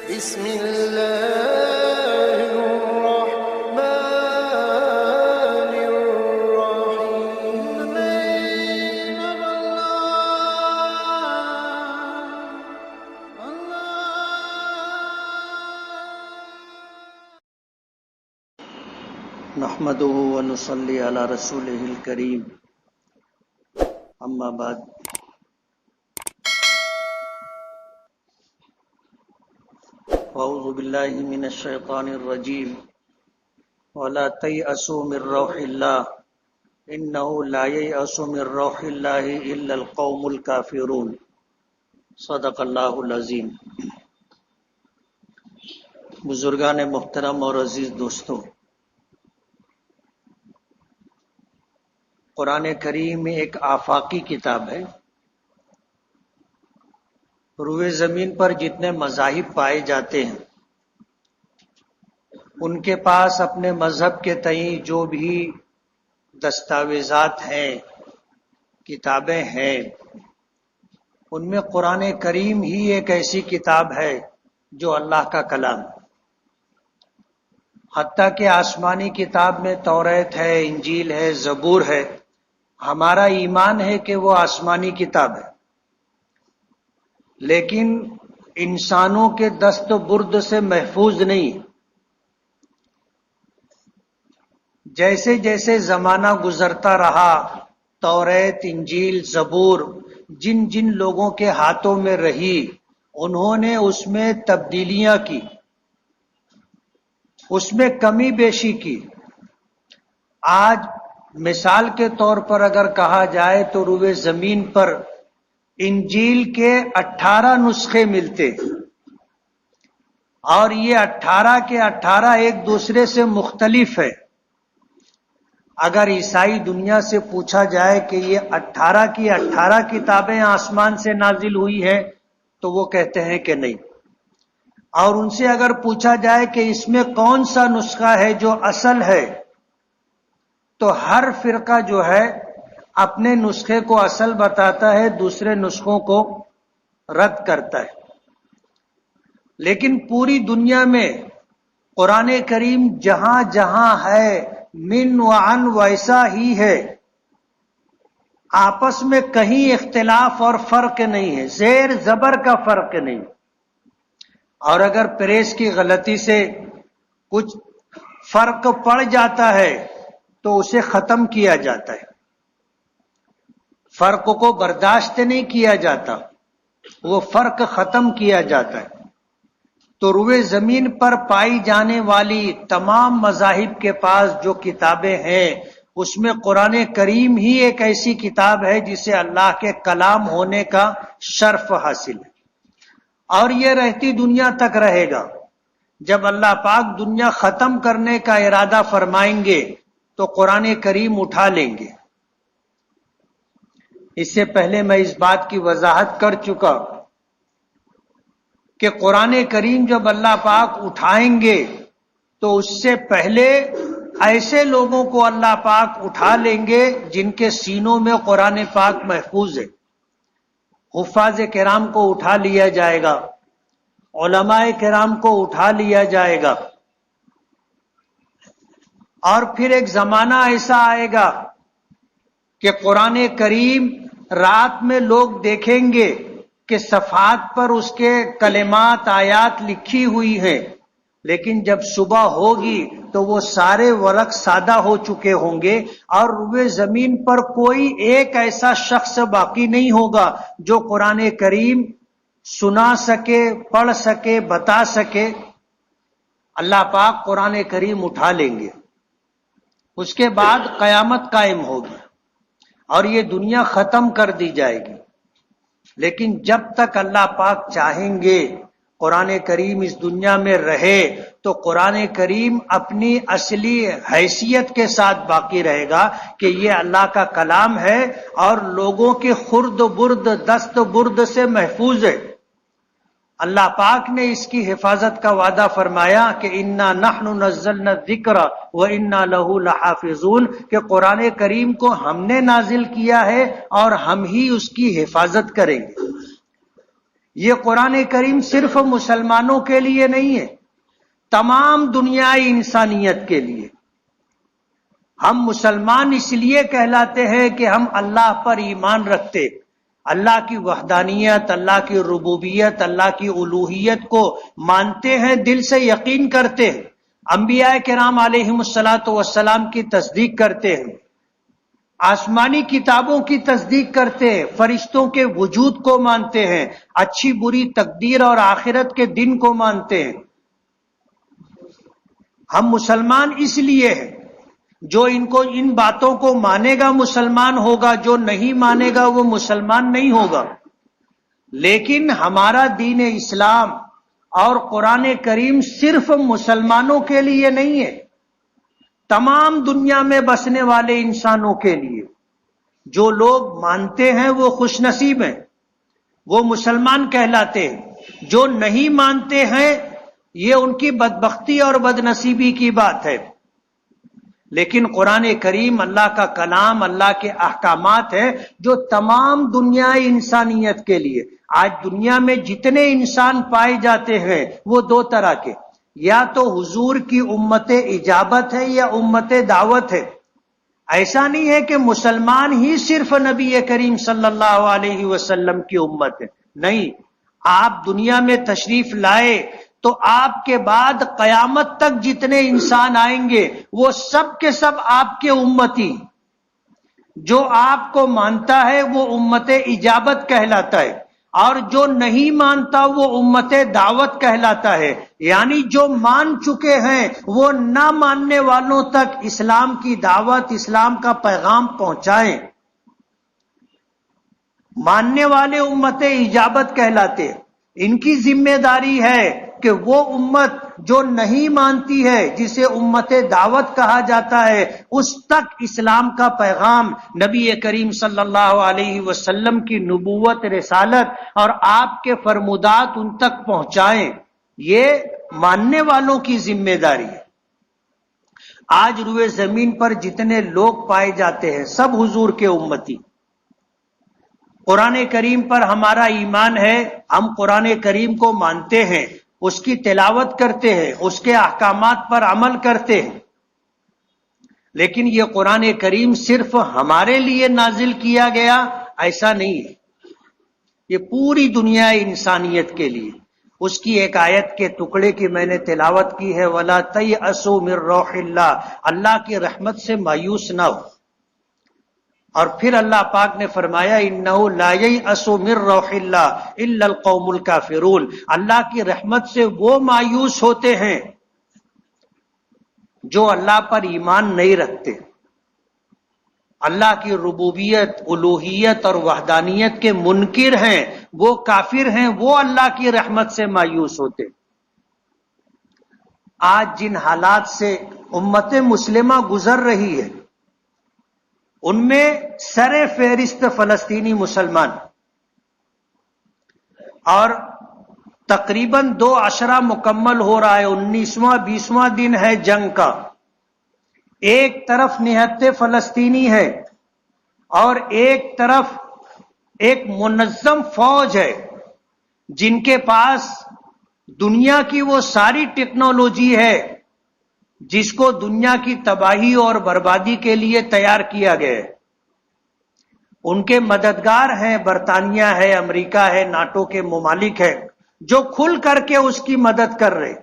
بسم الله الرحمن الرحيم. نحمده ونصلي على رسوله الكريم. اما بعد، اعوذ بالله من الشیطان الرجیم. ولا تيأسوا من روح الله انه لا ييأس من روح الله الا القوم الكافرون. صدق اللہ العظیم. بزرگان محترم اور عزیز دوستو، قرآن کریم ایک آفاقی کتاب ہے. روئے زمین پر جتنے مذاہب پائے جاتے ہیں ان کے پاس اپنے مذہب کے تئیں جو بھی دستاویزات ہیں، کتابیں ہیں، ان میں قرآن کریم ہی ایک ایسی کتاب ہے جو اللہ کا کلام. حتیٰ کہ آسمانی کتاب میں توریت ہے، انجیل ہے، زبور ہے. ہمارا ایمان ہے کہ وہ آسمانی کتاب ہے، لیکن انسانوں کے دست برد سے محفوظ نہیں. جیسے جیسے زمانہ گزرتا رہا، توریت، انجیل، زبور جن جن لوگوں کے ہاتھوں میں رہی، انہوں نے اس میں تبدیلیاں کی، اس میں کمی بیشی کی. آج مثال کے طور پر اگر کہا جائے تو روئے زمین پر انجیل کے 18 نسخے ملتے، اور یہ 18 کے 18 ایک دوسرے سے مختلف ہے. اگر عیسائی دنیا سے پوچھا جائے کہ یہ 18 کی 18 کتابیں آسمان سے نازل ہوئی ہیں تو وہ کہتے ہیں کہ نہیں. اور ان سے اگر پوچھا جائے کہ اس میں کون سا نسخہ ہے جو اصل ہے، تو ہر فرقہ جو ہے اپنے نسخے کو اصل بتاتا ہے، دوسرے نسخوں کو رد کرتا ہے. لیکن پوری دنیا میں قرآن کریم جہاں جہاں ہے من و عن ویسا ہی ہے. آپس میں کہیں اختلاف اور فرق نہیں ہے، زیر زبر کا فرق نہیں. اور اگر پریس کی غلطی سے کچھ فرق پڑ جاتا ہے تو اسے ختم کیا جاتا ہے. فرق کو برداشت نہیں کیا جاتا، وہ فرق ختم کیا جاتا ہے. تو روئے زمین پر پائی جانے والی تمام مذاہب کے پاس جو کتابیں ہیں، اس میں قرآن کریم ہی ایک ایسی کتاب ہے جسے اللہ کے کلام ہونے کا شرف حاصل ہے. اور یہ رہتی دنیا تک رہے گا. جب اللہ پاک دنیا ختم کرنے کا ارادہ فرمائیں گے تو قرآن کریم اٹھا لیں گے. اس سے پہلے میں اس بات کی وضاحت کر چکا کہ قرآن کریم جب اللہ پاک اٹھائیں گے تو اس سے پہلے ایسے لوگوں کو اللہ پاک اٹھا لیں گے جن کے سینوں میں قرآن پاک محفوظ ہے. حفاظ کرام کو اٹھا لیا جائے گا، علماء کرام کو اٹھا لیا جائے گا. اور پھر ایک زمانہ ایسا آئے گا کہ قرآن کریم رات میں لوگ دیکھیں گے کہ صفحات پر اس کے کلمات، آیات لکھی ہوئی ہیں، لیکن جب صبح ہوگی تو وہ سارے ورق سادہ ہو چکے ہوں گے، اور روئے زمین پر کوئی ایک ایسا شخص باقی نہیں ہوگا جو قرآن کریم سنا سکے، پڑھ سکے، بتا سکے. اللہ پاک قرآن کریم اٹھا لیں گے. اس کے بعد قیامت قائم ہوگی اور یہ دنیا ختم کر دی جائے گی. لیکن جب تک اللہ پاک چاہیں گے قرآن کریم اس دنیا میں رہے تو قرآن کریم اپنی اصلی حیثیت کے ساتھ باقی رہے گا کہ یہ اللہ کا کلام ہے اور لوگوں کے خرد برد، دست برد سے محفوظ ہے. اللہ پاک نے اس کی حفاظت کا وعدہ فرمایا کہ انا نحن نزلنا الذکر وانا لہ لحافظون، کہ قرآن کریم کو ہم نے نازل کیا ہے اور ہم ہی اس کی حفاظت کریں گے. یہ قرآن کریم صرف مسلمانوں کے لیے نہیں ہے، تمام دنیائی انسانیت کے لیے۔ ہم مسلمان اس لیے کہلاتے ہیں کہ ہم اللہ پر ایمان رکھتے، اللہ کی وحدانیت، اللہ کی ربوبیت، اللہ کی الوہیت کو مانتے ہیں، دل سے یقین کرتے ہیں، انبیاء کرام علیہم الصلاۃ والسلام کی تصدیق کرتے ہیں، آسمانی کتابوں کی تصدیق کرتے ہیں، فرشتوں کے وجود کو مانتے ہیں، اچھی بری تقدیر اور آخرت کے دن کو مانتے ہیں۔ ہم مسلمان اس لیے ہیں، جو ان باتوں کو مانے گا مسلمان ہوگا، جو نہیں مانے گا وہ مسلمان نہیں ہوگا۔ لیکن ہمارا دین اسلام اور قرآن کریم صرف مسلمانوں کے لیے نہیں ہے، تمام دنیا میں بسنے والے انسانوں کے لیے۔ جو لوگ مانتے ہیں وہ خوش نصیب ہیں، وہ مسلمان کہلاتے ہیں۔ جو نہیں مانتے ہیں یہ ان کی بدبختی اور بدنصیبی کی بات ہے۔ لیکن قرآن کریم اللہ کا کلام، اللہ کے احکامات ہیں جو تمام دنیای انسانیت کے لیے۔ آج دنیا میں جتنے انسان پائے جاتے ہیں وہ دو طرح کے، یا تو حضور کی امت اجابت ہے یا امت دعوت ہے۔ ایسا نہیں ہے کہ مسلمان ہی صرف نبی کریم صلی اللہ علیہ وسلم کی امت ہے، نہیں، آپ دنیا میں تشریف لائے تو آپ کے بعد قیامت تک جتنے انسان آئیں گے وہ سب کے سب آپ کے امتی۔ جو آپ کو مانتا ہے وہ امت اجابت کہلاتا ہے، اور جو نہیں مانتا وہ امت دعوت کہلاتا ہے۔ یعنی جو مان چکے ہیں وہ نہ ماننے والوں تک اسلام کی دعوت، اسلام کا پیغام پہنچائیں۔ ماننے والے امت اجابت کہلاتے ہیں۔ ان کی ذمہ داری ہے کہ وہ امت جو نہیں مانتی ہے، جسے امت دعوت کہا جاتا ہے، اس تک اسلام کا پیغام، نبی کریم صلی اللہ علیہ وسلم کی نبوت، رسالت اور آپ کے فرمودات ان تک پہنچائیں۔ یہ ماننے والوں کی ذمہ داری ہے۔ آج روئے زمین پر جتنے لوگ پائے جاتے ہیں سب حضور کے امتی۔ قرآن کریم پر ہمارا ایمان ہے، ہم قرآن کریم کو مانتے ہیں، اس کی تلاوت کرتے ہیں، اس کے احکامات پر عمل کرتے ہیں۔ لیکن یہ قرآن کریم صرف ہمارے لیے نازل کیا گیا ایسا نہیں ہے، یہ پوری دنیا انسانیت کے لیے۔ اس کی ایک آیت کے ٹکڑے کی میں نے تلاوت کی ہے، وَلَا تَيْأَسُوا مِن رَوْحِ اللَّهِ، اللہ کی رحمت سے مایوس نہ ہو۔ اور پھر اللہ پاک نے فرمایا اِنَّهُ لَا يَيْأَسُ مِن رَوْحِ اللَّهِ إِلَّا الْقَوْمُ الْكَافِرُونَ، اللہ کی رحمت سے وہ مایوس ہوتے ہیں جو اللہ پر ایمان نہیں رکھتے، اللہ کی ربوبیت، الوہیت اور وحدانیت کے منکر ہیں، وہ کافر ہیں، وہ اللہ کی رحمت سے مایوس ہوتے۔ آج جن حالات سے امت مسلمہ گزر رہی ہے ان میں سر فہرست فلسطینی مسلمان، اور تقریباً 2 عشرہ مکمل ہو رہا ہے، 19واں 20واں دن ہے جنگ کا۔ ایک طرف نہتے فلسطینی ہے اور ایک طرف ایک منظم فوج ہے جن کے پاس دنیا کی وہ ساری ٹیکنالوجی ہے جس کو دنیا کی تباہی اور بربادی کے لیے تیار کیا گیا ہے۔ ان کے مددگار ہیں، برطانیہ ہے، امریکہ ہے، ناٹو کے ممالک ہیں جو کھل کر کے اس کی مدد کر رہے،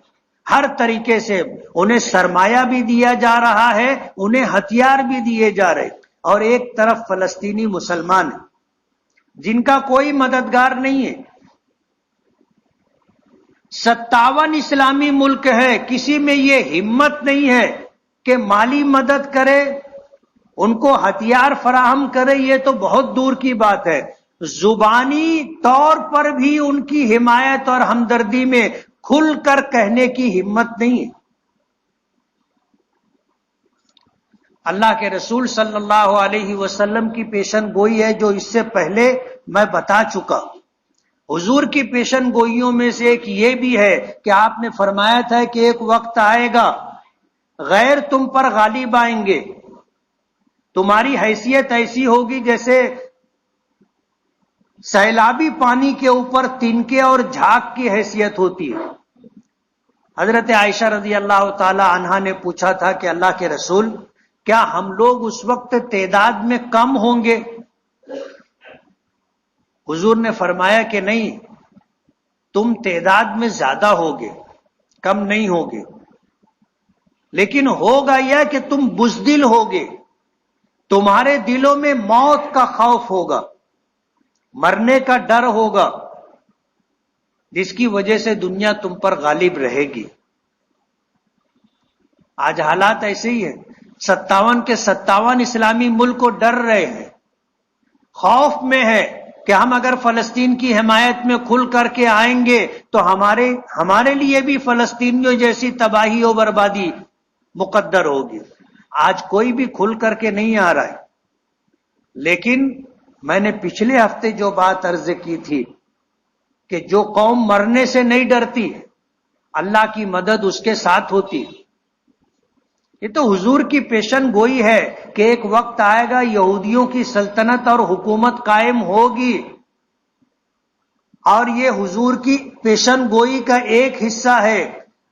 ہر طریقے سے انہیں سرمایہ بھی دیا جا رہا ہے، انہیں ہتھیار بھی دیے جا رہے، اور ایک طرف فلسطینی مسلمان ہیں جن کا کوئی مددگار نہیں ہے۔ 57 اسلامی ملک ہے، کسی میں یہ ہمت نہیں ہے کہ مالی مدد کرے، ان کو ہتھیار فراہم کرے، یہ تو بہت دور کی بات ہے، زبانی طور پر بھی ان کی حمایت اور ہمدردی میں کھل کر کہنے کی ہمت نہیں ہے۔ اللہ کے رسول صلی اللہ علیہ وسلم کی پیشن گوئی ہے جو اس سے پہلے میں بتا چکا۔ حضور کی پیشن گوئیوں میں سے ایک یہ بھی ہے کہ آپ نے فرمایا تھا کہ ایک وقت آئے گا غیر تم پر غالب آئیں گے، تمہاری حیثیت ایسی ہوگی جیسے سیلابی پانی کے اوپر تنکے اور جھاگ کی حیثیت ہوتی ہے۔ حضرت عائشہ رضی اللہ تعالی عنہا نے پوچھا تھا کہ اللہ کے رسول، کیا ہم لوگ اس وقت تعداد میں کم ہوں گے؟ حضور نے فرمایا کہ نہیں، تم تعداد میں زیادہ ہوگے، کم نہیں ہوگے، لیکن ہوگا یہ کہ تم بزدل ہوگے، تمہارے دلوں میں موت کا خوف ہوگا، مرنے کا ڈر ہوگا، جس کی وجہ سے دنیا تم پر غالب رہے گی۔ آج حالات ایسے ہی ہیں، 57 کے 57 اسلامی ملک کو ڈر رہے ہیں، خوف میں ہے کہ ہم اگر فلسطین کی حمایت میں کھل کر کے آئیں گے تو ہمارے لیے بھی فلسطینیوں جیسی تباہی و بربادی مقدر ہوگی۔ آج کوئی بھی کھل کر کے نہیں آ رہا ہے، لیکن میں نے پچھلے ہفتے جو بات عرض کی تھی کہ جو قوم مرنے سے نہیں ڈرتی، اللہ کی مدد اس کے ساتھ ہوتی۔ یہ تو حضور کی پیشن گوئی ہے کہ ایک وقت آئے گا یہودیوں کی سلطنت اور حکومت قائم ہوگی، اور یہ حضور کی پیشن گوئی کا ایک حصہ ہے۔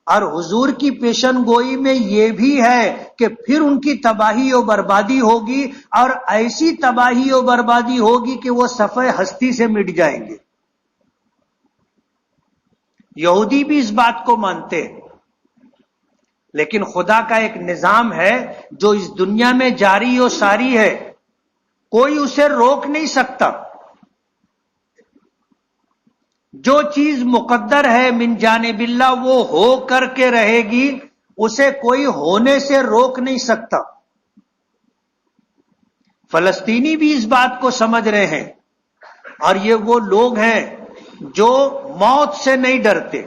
اور حضور کی پیشن گوئی میں یہ بھی ہے کہ پھر ان کی تباہی و بربادی ہوگی، اور ایسی تباہی و بربادی ہوگی کہ وہ صفحہ ہستی سے مٹ جائیں گے۔ یہودی بھی اس بات کو مانتے ہیں، لیکن خدا کا ایک نظام ہے جو اس دنیا میں جاری و ساری ہے، کوئی اسے روک نہیں سکتا۔ جو چیز مقدر ہے من جانب اللہ وہ ہو کر کے رہے گی، اسے کوئی ہونے سے روک نہیں سکتا۔ فلسطینی بھی اس بات کو سمجھ رہے ہیں، اور یہ وہ لوگ ہیں جو موت سے نہیں ڈرتے،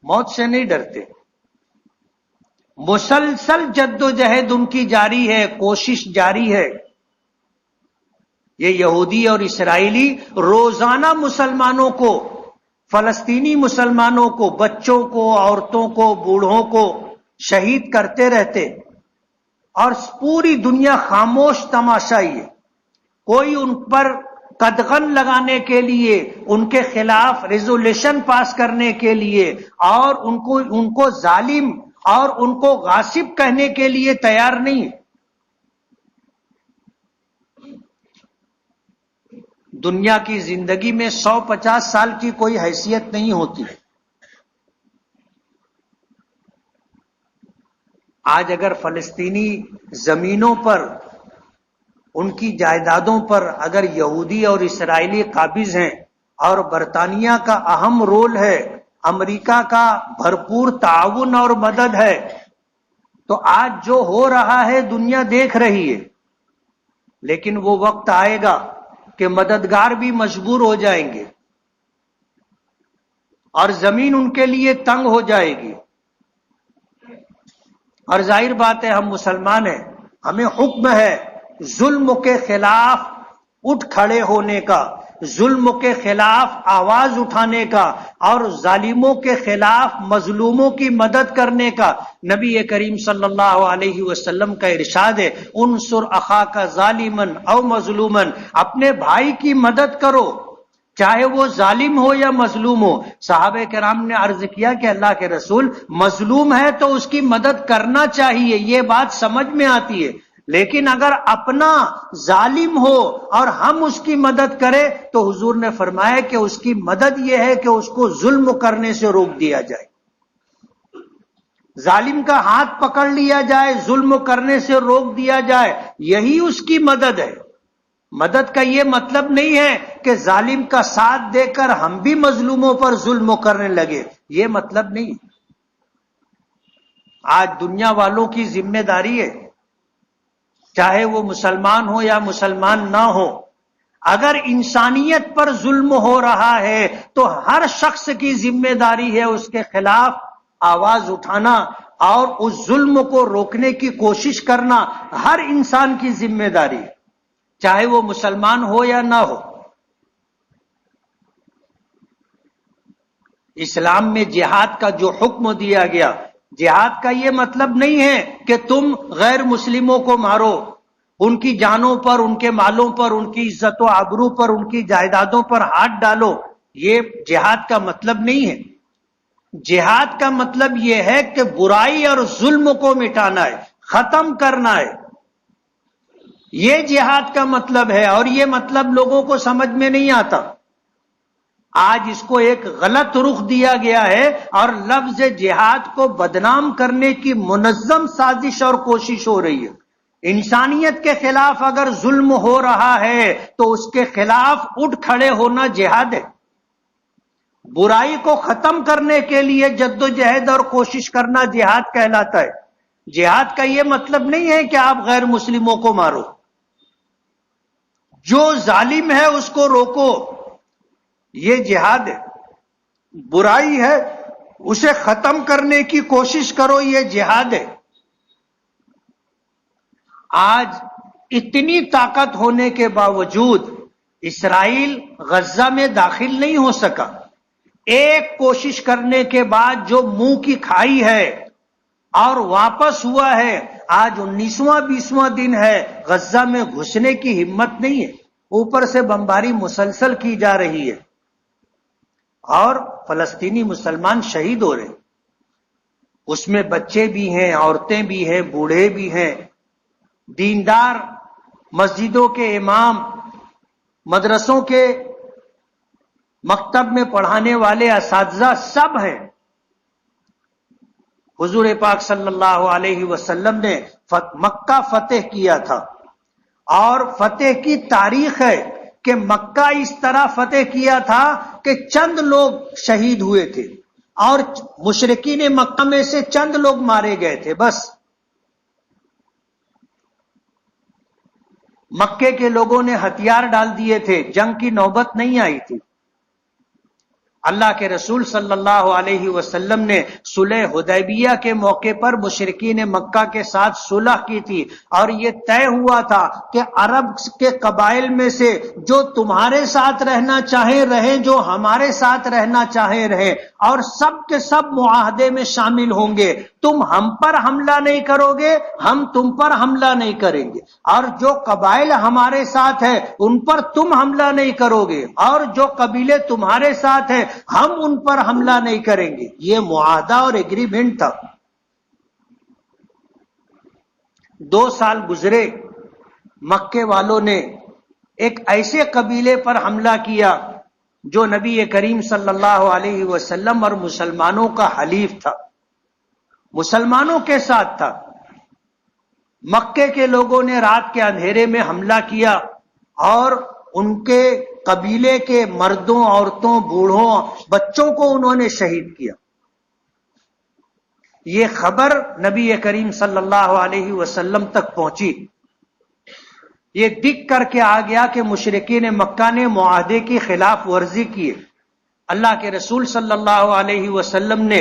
موت سے نہیں ڈرتے۔ مسلسل جد و جہد ان کی جاری ہے، کوشش جاری ہے۔ یہ یہودی اور اسرائیلی روزانہ مسلمانوں کو، فلسطینی مسلمانوں کو، بچوں کو، عورتوں کو، بوڑھوں کو شہید کرتے رہتے، اور پوری دنیا خاموش تماشائی ہے۔ کوئی ان پر قدغن لگانے کے لیے، ان کے خلاف ریزولوشن پاس کرنے کے لیے، اور ان کو ظالم اور ان کو غاصب کہنے کے لیے تیار نہیں۔ دنیا کی زندگی میں 150 سال کی کوئی حیثیت نہیں ہوتی۔ آج اگر فلسطینی زمینوں پر، ان کی جائیدادوں پر اگر یہودی اور اسرائیلی قابض ہیں، اور برطانیہ کا اہم رول ہے، امریکہ کا بھرپور تعاون اور مدد ہے، تو آج جو ہو رہا ہے دنیا دیکھ رہی ہے۔ لیکن وہ وقت آئے گا کہ مددگار بھی مجبور ہو جائیں گے، اور زمین ان کے لیے تنگ ہو جائے گی۔ اور ظاہر بات ہے ہم مسلمان ہیں، ہمیں حکم ہے ظلم کے خلاف اٹھ کھڑے ہونے کا، ظلم کے خلاف آواز اٹھانے کا، اور ظالموں کے خلاف مظلوموں کی مدد کرنے کا۔ نبی کریم صلی اللہ علیہ وسلم کا ارشاد ہے، انصر اخاک ظالما او مظلوما، اپنے بھائی کی مدد کرو چاہے وہ ظالم ہو یا مظلوم ہو۔ صحابہ کرام نے عرض کیا کہ اللہ کے رسول، مظلوم ہے تو اس کی مدد کرنا چاہیے، یہ بات سمجھ میں آتی ہے، لیکن اگر اپنا ظالم ہو اور ہم اس کی مدد کریں تو حضور نے فرمایا کہ اس کی مدد یہ ہے کہ اس کو ظلم کرنے سے روک دیا جائے، ظالم کا ہاتھ پکڑ لیا جائے، ظلم کرنے سے روک دیا جائے، یہی اس کی مدد ہے۔ مدد کا یہ مطلب نہیں ہے کہ ظالم کا ساتھ دے کر ہم بھی مظلوموں پر ظلم کرنے لگے، یہ مطلب نہیں۔ آج دنیا والوں کی ذمہ داری ہے، چاہے وہ مسلمان ہو یا مسلمان نہ ہو، اگر انسانیت پر ظلم ہو رہا ہے تو ہر شخص کی ذمہ داری ہے اس کے خلاف آواز اٹھانا اور اس ظلم کو روکنے کی کوشش کرنا، ہر انسان کی ذمہ داری ہے، چاہے وہ مسلمان ہو یا نہ ہو۔ اسلام میں جہاد کا جو حکم دیا گیا، جہاد کا یہ مطلب نہیں ہے کہ تم غیر مسلموں کو مارو، ان کی جانوں پر، ان کے مالوں پر، ان کی عزت و آبرو پر، ان کی جائیدادوں پر ہاتھ ڈالو، یہ جہاد کا مطلب نہیں ہے۔ جہاد کا مطلب یہ ہے کہ برائی اور ظلم کو مٹانا ہے، ختم کرنا ہے، یہ جہاد کا مطلب ہے۔ اور یہ مطلب لوگوں کو سمجھ میں نہیں آتا، آج اس کو ایک غلط رخ دیا گیا ہے، اور لفظ جہاد کو بدنام کرنے کی منظم سازش اور کوشش ہو رہی ہے۔ انسانیت کے خلاف اگر ظلم ہو رہا ہے تو اس کے خلاف اٹھ کھڑے ہونا جہاد ہے۔ برائی کو ختم کرنے کے لیے جدوجہد اور کوشش کرنا جہاد کہلاتا ہے۔ جہاد کا یہ مطلب نہیں ہے کہ آپ غیر مسلموں کو مارو، جو ظالم ہے اس کو روکو، یہ جہاد ہے۔ برائی ہے اسے ختم کرنے کی کوشش کرو، یہ جہاد ہے۔ آج اتنی طاقت ہونے کے باوجود اسرائیل غزہ میں داخل نہیں ہو سکا۔ ایک کوشش کرنے کے بعد جو منہ کی کھائی ہے اور واپس ہوا ہے، آج 19واں 20واں دن ہے، غزہ میں گھسنے کی ہمت نہیں ہے۔ اوپر سے بمباری مسلسل کی جا رہی ہے اور فلسطینی مسلمان شہید ہو رہے ہیں، اس میں بچے بھی ہیں، عورتیں بھی ہیں، بوڑھے بھی ہیں، دیندار، مسجدوں کے امام، مدرسوں کے مکتب میں پڑھانے والے اساتذہ سب ہیں۔ حضور پاک صلی اللہ علیہ وسلم نے مکہ فتح کیا تھا، اور فتح کی تاریخ ہے کہ مکہ اس طرح فتح کیا تھا کہ چند لوگ شہید ہوئے تھے، اور مشرکین مکہ میں سے چند لوگ مارے گئے تھے بس۔ مکے کے لوگوں نے ہتھیار ڈال دیے تھے، جنگ کی نوبت نہیں آئی تھی۔ اللہ کے رسول صلی اللہ علیہ وسلم نے صلح حدیبیہ کے موقع پر مشرکین مکہ کے ساتھ صلح کی تھی، اور یہ طے ہوا تھا کہ عرب کے قبائل میں سے جو تمہارے ساتھ رہنا چاہیں رہیں، جو ہمارے ساتھ رہنا چاہیں رہیں، اور سب کے سب معاہدے میں شامل ہوں گے۔ تم ہم پر حملہ نہیں کرو گے، ہم تم پر حملہ نہیں کریں گے، اور جو قبائل ہمارے ساتھ ہیں ان پر تم حملہ نہیں کرو گے، اور جو قبیلے تمہارے ساتھ ہیں ہم ان پر حملہ نہیں کریں گے۔ یہ معاہدہ اور ایگریمنٹ تھا۔ 2 سال گزرے، مکے والوں نے ایک ایسے قبیلے پر حملہ کیا جو نبی کریم صلی اللہ علیہ وسلم اور مسلمانوں کا حلیف تھا، مسلمانوں کے ساتھ تھا۔ مکے کے لوگوں نے رات کے اندھیرے میں حملہ کیا اور ان کے قبیلے کے مردوں، عورتوں، بوڑھوں، بچوں کو انہوں نے شہید کیا۔ یہ خبر نبی کریم صلی اللہ علیہ وسلم تک پہنچی۔ یہ دکھ کر کے آ گیا کہ مشرکین مکہ نے معاہدے کی خلاف ورزی کی ہے۔ اللہ کے رسول صلی اللہ علیہ وسلم نے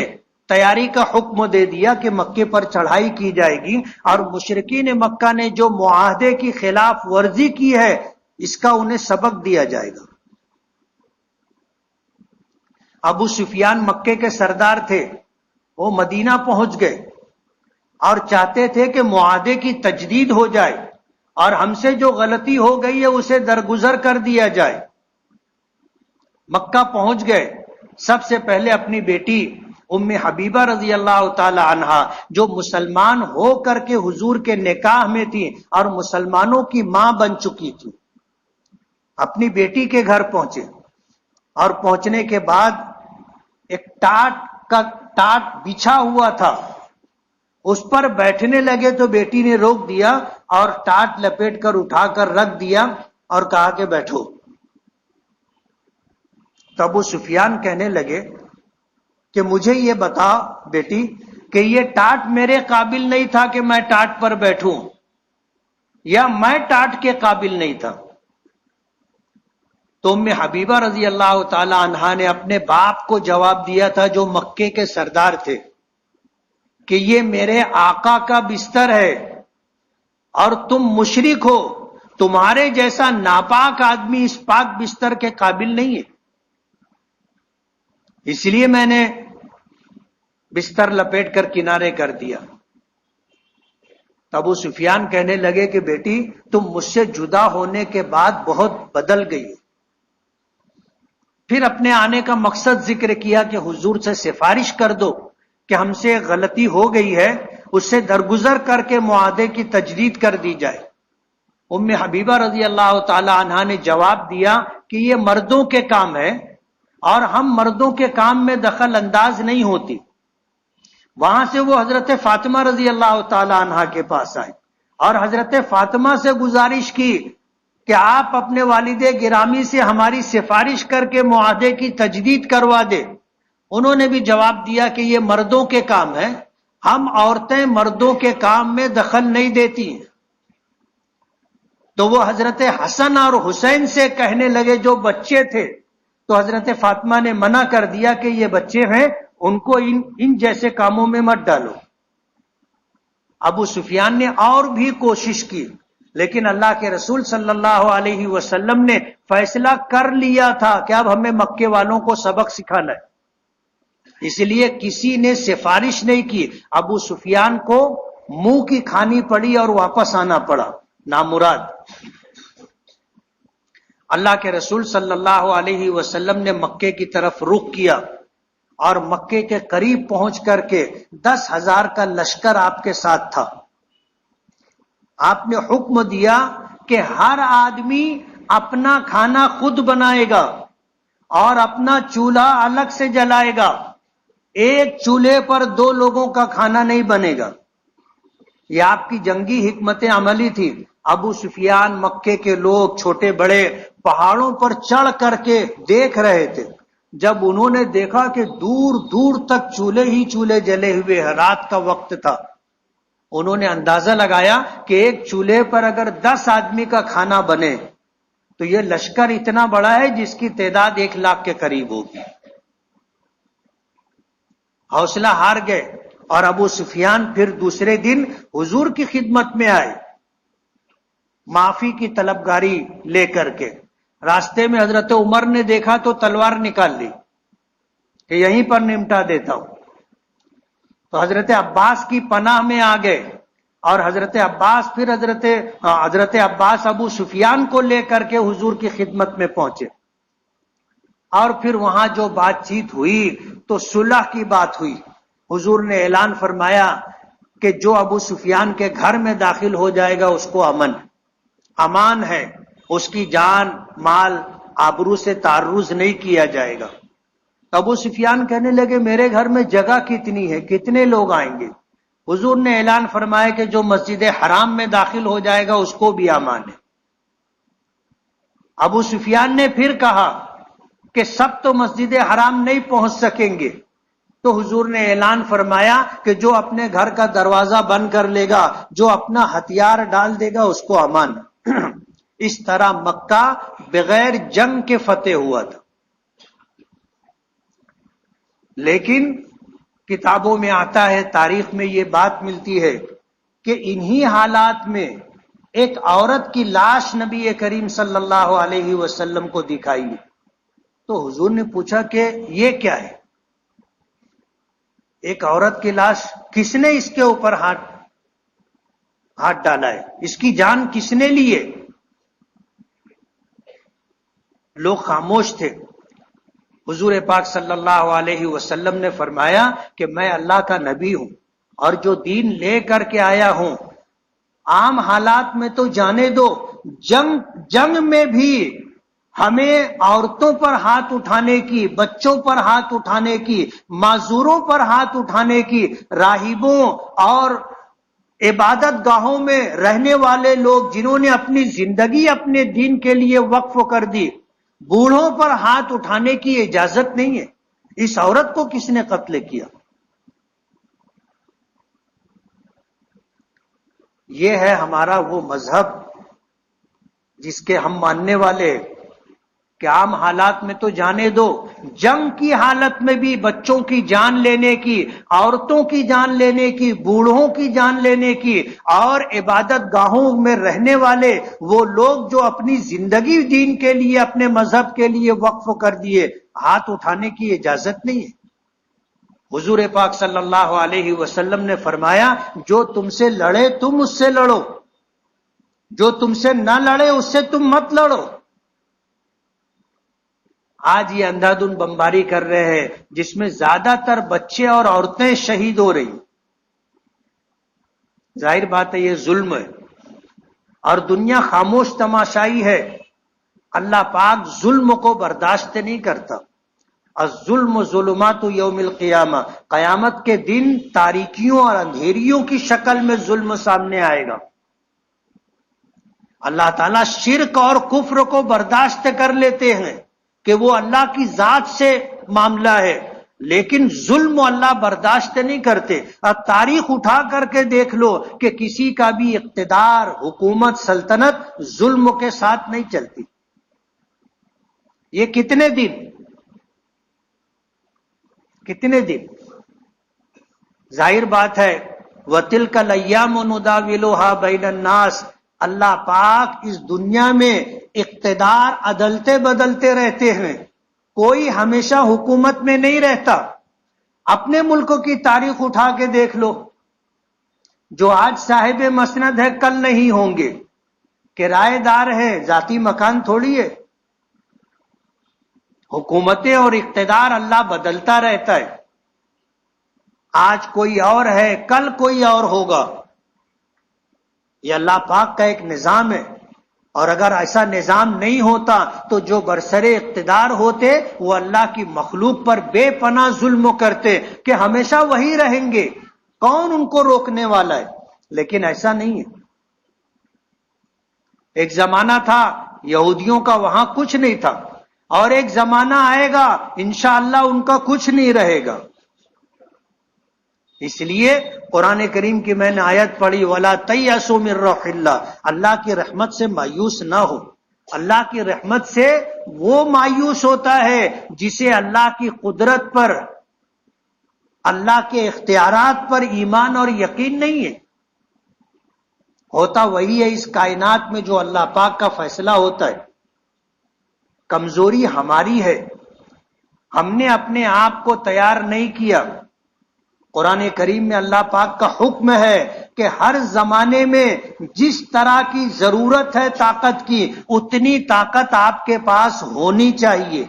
تیاری کا حکم دے دیا کہ مکے پر چڑھائی کی جائے گی، اور مشرکین مکہ نے جو معاہدے کی خلاف ورزی کی ہے اس کا انہیں سبق دیا جائے گا۔ ابو سفیان مکے کے سردار تھے، وہ مدینہ پہنچ گئے اور چاہتے تھے کہ معاہدے کی تجدید ہو جائے اور ہم سے جو غلطی ہو گئی ہے اسے درگزر کر دیا جائے۔ مکہ پہنچ گئے، سب سے پہلے اپنی بیٹی ام حبیبہ رضی اللہ تعالی عنہا، جو مسلمان ہو کر کے حضور کے نکاح میں تھی اور مسلمانوں کی ماں بن چکی تھی، اپنی بیٹی کے گھر پہنچے، اور پہنچنے کے بعد ایک ٹاٹ بچھا ہوا تھا، اس پر بیٹھنے لگے تو بیٹی نے روک دیا اور ٹاٹ لپیٹ کر اٹھا کر رکھ دیا اور کہا کہ بیٹھو۔ تو ابو سفیان کہنے لگے کہ مجھے یہ بتا بیٹی کہ یہ ٹاٹ میرے قابل نہیں تھا کہ میں ٹاٹ پر بیٹھوں، یا میں ٹاٹ کے قابل نہیں تھا۔ تو ام حبیبہ رضی اللہ تعالی عنہا نے اپنے باپ کو جواب دیا تھا جو مکے کے سردار تھے کہ یہ میرے آقا کا بستر ہے اور تم مشرک ہو، تمہارے جیسا ناپاک آدمی اس پاک بستر کے قابل نہیں ہے، اس لیے میں نے بستر لپیٹ کر کنارے کر دیا۔ تو ابو سفیان کہنے لگے کہ بیٹی تم مجھ سے جدا ہونے کے بعد بہت بدل گئی. پھر اپنے آنے کا مقصد ذکر کیا کہ حضور سے سفارش کر دو کہ ہم سے غلطی ہو گئی ہے، اس سے درگزر کر کے معاہدے کی تجدید کر دی جائے. ام حبیبہ رضی اللہ تعالی عنہا نے جواب دیا کہ یہ مردوں کے کام ہے اور ہم مردوں کے کام میں دخل انداز نہیں ہوتی. وہاں سے وہ حضرت فاطمہ رضی اللہ تعالی عنہا کے پاس آئے اور حضرت فاطمہ سے گزارش کی کہ آپ اپنے والد گرامی سے ہماری سفارش کر کے معاہدے کی تجدید کروا دے. انہوں نے بھی جواب دیا کہ یہ مردوں کے کام ہے، ہم عورتیں مردوں کے کام میں دخل نہیں دیتی ہیں. تو وہ حضرت حسن اور حسین سے کہنے لگے، جو بچے تھے، تو حضرت فاطمہ نے منع کر دیا کہ یہ بچے ہیں، ان کو ان جیسے کاموں میں مت ڈالو. ابو سفیان نے اور بھی کوشش کی، لیکن اللہ کے رسول صلی اللہ علیہ وسلم نے فیصلہ کر لیا تھا کہ اب ہمیں مکے والوں کو سبق سکھانا ہے. اس لیے کسی نے سفارش نہیں کی. ابو سفیان کو منہ کی کھانی پڑی اور واپس آنا پڑا نامراد. اللہ کے رسول صلی اللہ علیہ وسلم نے مکے کی طرف رخ کیا اور مکے کے قریب پہنچ کر کے 10,000 کا لشکر آپ کے ساتھ تھا. آپ نے حکم دیا کہ ہر آدمی اپنا کھانا خود بنائے گا اور اپنا چولہا الگ سے جلائے گا. ایک چولہے پر 2 لوگوں کا کھانا نہیں بنے گا. یہ آپ کی جنگی حکمت عملی تھی. ابو سفیان، مکے کے لوگ چھوٹے بڑے پہاڑوں پر چڑھ کر کے دیکھ رہے تھے. جب انہوں نے دیکھا کہ دور دور تک چولہے ہی چولہے جلے ہوئے ہیں، رات کا وقت تھا، انہوں نے اندازہ لگایا کہ ایک چولہے پر اگر 10 آدمی کا کھانا بنے تو یہ لشکر اتنا بڑا ہے جس کی تعداد 1 لاکھ کے قریب ہوگی. حوصلہ ہار گئے اور ابو سفیان پھر دوسرے دن حضور کی خدمت میں آئے معافی کی طلبگاری لے کر کے. راستے میں حضرت عمر نے دیکھا تو تلوار نکال لی کہ یہیں پر نمٹا دیتا ہوں. تو حضرت عباس کی پناہ میں آ گئے اور حضرت عباس ابو سفیان کو لے کر کے حضور کی خدمت میں پہنچے. اور پھر وہاں جو بات چیت ہوئی تو صلح کی بات ہوئی. حضور نے اعلان فرمایا کہ جو ابو سفیان کے گھر میں داخل ہو جائے گا اس کو امان ہے، اس کی جان مال آبرو سے تعرض نہیں کیا جائے گا. ابو سفیان کہنے لگے میرے گھر میں جگہ کتنی ہے، کتنے لوگ آئیں گے؟ حضور نے اعلان فرمایا کہ جو مسجد حرام میں داخل ہو جائے گا اس کو بھی امان ہے. ابو سفیان نے پھر کہا کہ سب تو مسجد حرام نہیں پہنچ سکیں گے. تو حضور نے اعلان فرمایا کہ جو اپنے گھر کا دروازہ بند کر لے گا، جو اپنا ہتھیار ڈال دے گا، اس کو امان. اس طرح مکہ بغیر جنگ کے فتح ہوا تھا. لیکن کتابوں میں آتا ہے، تاریخ میں یہ بات ملتی ہے کہ انہی حالات میں ایک عورت کی لاش نبی کریم صلی اللہ علیہ وسلم کو دکھائی. تو حضور نے پوچھا کہ یہ کیا ہے؟ ایک عورت کی لاش، کس نے اس کے اوپر ہاتھ ڈالا ہے؟ اس کی جان کس نے لی ہے؟ لوگ خاموش تھے. حضور پاک صلی اللہ علیہ وسلم نے فرمایا کہ میں اللہ کا نبی ہوں اور جو دین لے کر کے آیا ہوں عام حالات میں تو جانے دو، جنگ میں بھی ہمیں عورتوں پر ہاتھ اٹھانے کی، بچوں پر ہاتھ اٹھانے کی، معذوروں پر ہاتھ اٹھانے کی، راہبوں اور عبادت گاہوں میں رہنے والے لوگ جنہوں نے اپنی زندگی اپنے دین کے لیے وقف کر دی، بوڑھوں پر ہاتھ اٹھانے کی اجازت نہیں ہے. اس عورت کو کس نے قتل کیا؟ یہ ہے ہمارا وہ مذہب جس کے ہم ماننے والے ہیں کہ عام حالات میں تو جانے دو، جنگ کی حالت میں بھی بچوں کی جان لینے کی، عورتوں کی جان لینے کی، بوڑھوں کی جان لینے کی، اور عبادت گاہوں میں رہنے والے وہ لوگ جو اپنی زندگی دین کے لیے اپنے مذہب کے لیے وقف کر دیے، ہاتھ اٹھانے کی اجازت نہیں ہے. حضور پاک صلی اللہ علیہ وسلم نے فرمایا جو تم سے لڑے تم اس سے لڑو، جو تم سے نہ لڑے اس سے تم مت لڑو۔ آج یہ اندھا دھند بمباری کر رہے ہیں جس میں زیادہ تر بچے اور عورتیں شہید ہو رہی، ظاہر بات ہے یہ ظلم ہے، اور دنیا خاموش تماشائی ہے۔ اللہ پاک ظلم کو برداشت نہیں کرتا۔ الظلم ظلمات یوم القیامہ، قیامت کے دن تاریکیوں اور اندھیریوں کی شکل میں ظلم سامنے آئے گا۔ اللہ تعالیٰ شرک اور کفر کو برداشت کر لیتے ہیں کہ وہ اللہ کی ذات سے معاملہ ہے، لیکن ظلم اللہ برداشت نہیں کرتے۔ اب تاریخ اٹھا کر کے دیکھ لو کہ کسی کا بھی اقتدار، حکومت، سلطنت ظلم کے ساتھ نہیں چلتی۔ یہ کتنے دن ظاہر بات ہے وَتِلْكَ الْأَيَّامُ نُدَاوِلُهَا بَيْنَ النَّاسِ، اللہ پاک اس دنیا میں اقتدار عدلتے بدلتے رہتے ہیں، کوئی ہمیشہ حکومت میں نہیں رہتا۔ اپنے ملک کی تاریخ اٹھا کے دیکھ لو، جو آج صاحب مسند ہے کل نہیں ہوں گے، کرایہ دار ہے، ذاتی مکان تھوڑی ہے۔ حکومتیں اور اقتدار اللہ بدلتا رہتا ہے، آج کوئی اور ہے کل کوئی اور ہوگا۔ یہ اللہ پاک کا ایک نظام ہے، اور اگر ایسا نظام نہیں ہوتا تو جو برسر اقتدار ہوتے وہ اللہ کی مخلوق پر بے پناہ ظلم کرتے کہ ہمیشہ وہی رہیں گے، کون ان کو روکنے والا ہے؟ لیکن ایسا نہیں ہے۔ ایک زمانہ تھا یہودیوں کا وہاں کچھ نہیں تھا، اور ایک زمانہ آئے گا انشاءاللہ ان کا کچھ نہیں رہے گا۔ اس لیے قرآن کریم کی میں نے آیت پڑھی وَلَا تَيْأَسُوا مِن رَّوْحِ اللَّهِ، اللہ کی رحمت سے مایوس نہ ہو۔ اللہ کی رحمت سے وہ مایوس ہوتا ہے جسے اللہ کی قدرت پر، اللہ کے اختیارات پر ایمان اور یقین نہیں ہے۔ ہوتا وہی ہے اس کائنات میں جو اللہ پاک کا فیصلہ ہوتا ہے۔ کمزوری ہماری ہے، ہم نے اپنے آپ کو تیار نہیں کیا۔ قرآن کریم میں اللہ پاک کا حکم ہے کہ ہر زمانے میں جس طرح کی ضرورت ہے طاقت کی، اتنی طاقت آپ کے پاس ہونی چاہیے۔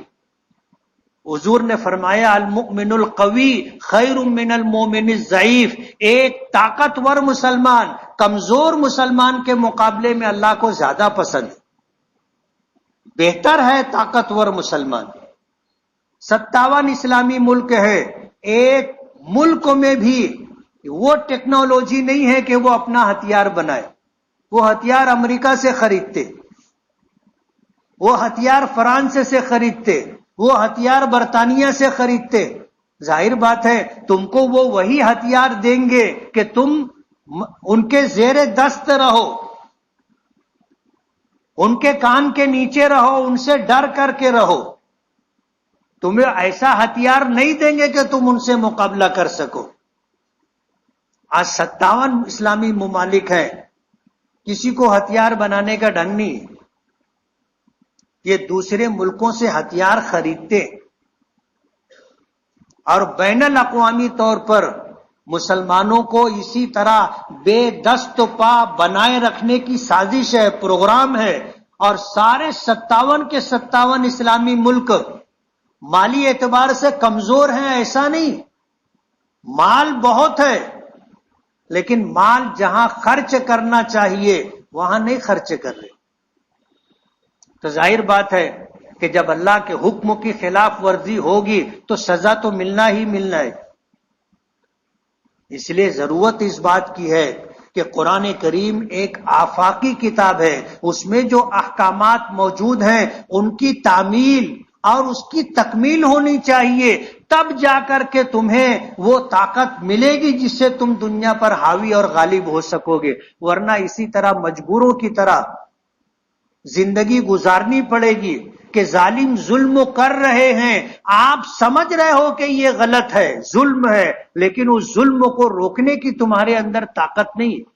حضور نے فرمایا المؤمن القوی خیر من المؤمن الضعیف، ایک طاقتور مسلمان کمزور مسلمان کے مقابلے میں اللہ کو زیادہ پسند ہے، بہتر ہے طاقتور مسلمان۔ 57 اسلامی ملک ہے، ایک ملک میں بھی وہ ٹیکنالوجی نہیں ہے کہ وہ اپنا ہتھیار بنائے۔ وہ ہتھیار امریکہ سے خریدتے، وہ ہتھیار فرانس سے خریدتے، وہ ہتھیار برطانیہ سے خریدتے۔ ظاہر بات ہے تم کو وہ وہی ہتھیار دیں گے کہ تم ان کے زیر دست رہو، ان کے کان کے نیچے رہو، ان سے ڈر کر کے رہو۔ تمہیں ایسا ہتھیار نہیں دیں گے کہ تم ان سے مقابلہ کر سکو۔ آج 57 اسلامی ممالک ہیں، کسی کو ہتھیار بنانے کا ڈھنگ نہیں، یہ دوسرے ملکوں سے ہتھیار خریدتے، اور بین الاقوامی طور پر مسلمانوں کو اسی طرح بے دست پا بنائے رکھنے کی سازش ہے، پروگرام ہے۔ اور سارے 57 کے 57 اسلامی ملک مالی اعتبار سے کمزور ہیں ایسا نہیں، مال بہت ہے، لیکن مال جہاں خرچ کرنا چاہیے وہاں نہیں خرچ کر رہے۔ تو ظاہر بات ہے کہ جب اللہ کے حکم کی خلاف ورزی ہوگی تو سزا تو ملنا ہی ملنا ہے۔ اس لیے ضرورت اس بات کی ہے کہ قرآن کریم ایک آفاقی کتاب ہے، اس میں جو احکامات موجود ہیں ان کی تعمیل اور اس کی تکمیل ہونی چاہیے، تب جا کر کے تمہیں وہ طاقت ملے گی جس سے تم دنیا پر حاوی اور غالب ہو سکو گے، ورنہ اسی طرح مجبوروں کی طرح زندگی گزارنی پڑے گی کہ ظالم ظلم کر رہے ہیں، آپ سمجھ رہے ہو کہ یہ غلط ہے، ظلم ہے، لیکن اس ظلم کو روکنے کی تمہارے اندر طاقت نہیں ہے۔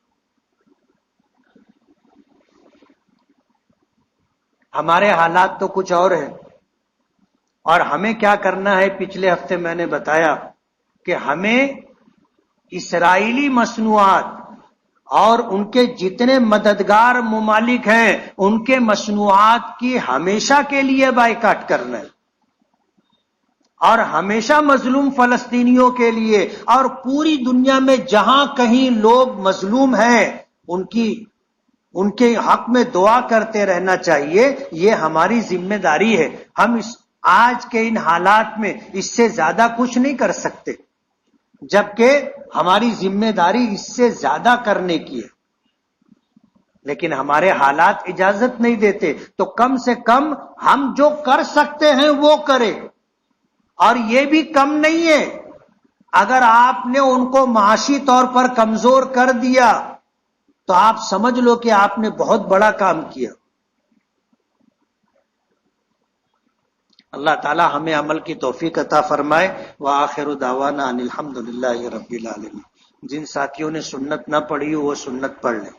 ہمارے حالات تو کچھ اور ہیں، اور ہمیں کیا کرنا ہے پچھلے ہفتے میں نے بتایا کہ ہمیں اسرائیلی مصنوعات اور ان کے جتنے مددگار ممالک ہیں ان کے مصنوعات کی ہمیشہ کے لیے بائیکاٹ کرنا ہے، اور ہمیشہ مظلوم فلسطینیوں کے لیے اور پوری دنیا میں جہاں کہیں لوگ مظلوم ہیں ان کے حق میں دعا کرتے رہنا چاہیے. یہ ہماری ذمہ داری ہے. ہم آج کے ان حالات میں اس سے زیادہ کچھ نہیں کر سکتے، جبکہ ہماری ذمہ داری اس سے زیادہ کرنے کی ہے، لیکن ہمارے حالات اجازت نہیں دیتے. تو کم سے کم ہم جو کر سکتے ہیں وہ کریں. اور یہ بھی کم نہیں ہے، اگر آپ نے ان کو معاشی طور پر کمزور کر دیا تو آپ سمجھ لو کہ آپ نے بہت بڑا کام کیا. اللہ تعالی ہمیں عمل کی توفیق عطا فرمائے. وآخر دعوانا ان الحمدللہ رب العالمین. جن ساتھیوں نے سنت نہ پڑھی وہ سنت پڑھ لیں.